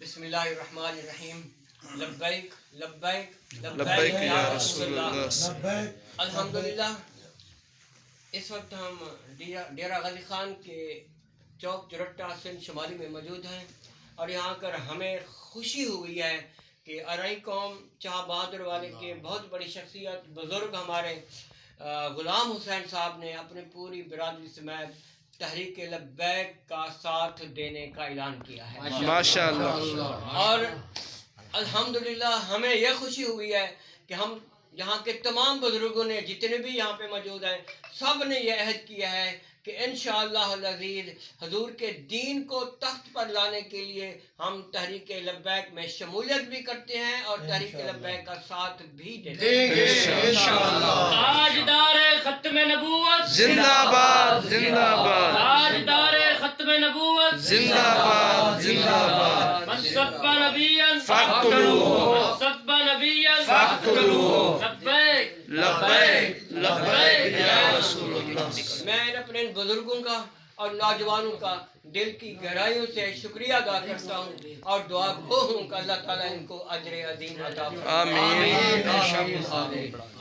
بسم اللہ الرحمن الرحیم لبیک لبیک لبیک یا رسول اللہ. الحمدللہ. اس وقت ہم ڈیرہ غازی خان کے چوک چرٹا سندھ شمالی میں موجود ہیں اور یہاں کر ہمیں خوشی ہوئی ہے کہ ارائی قوم چاہ بہادر والے کے بہت بڑی شخصیت بزرگ ہمارے غلام حسین صاحب نے اپنی پوری برادری سمیت تحریک لبیک کا ساتھ دینے کا اعلان کیا ہے. ماشاءاللہ. اور الحمدللہ ہمیں یہ خوشی ہوئی ہے کہ ہم یہاں کے تمام بزرگوں نے جتنے بھی یہاں پہ موجود ہیں سب نے یہ عہد کیا ہے کہ انشاءاللہ العزیز حضور کے دین کو تخت پر لانے کے لیے ہم تحریک لبیک میں شمولیت بھی کرتے ہیں اور تحریک لبیک کا ساتھ بھی دیتے ہیں انشاءاللہ. تاجدار ختم نبوت زندہ باد زندہ باد تاجدار ختم نبوت زندہ باد زندہ باد. منصب نبیًا فاقتلوه منصب نبیًا فاقتلوه لبیک لبیک لبیک یا رسول اللہ. میں اپنے ان بزرگوں کا اور نوجوانوں کا دل کی گہرائیوں سے شکریہ ادا کرتا ہوں اور دعا گو ہوں کہ اللہ تعالیٰ ان کو اجر عظیم عطا فرمائے. آمین. آمین.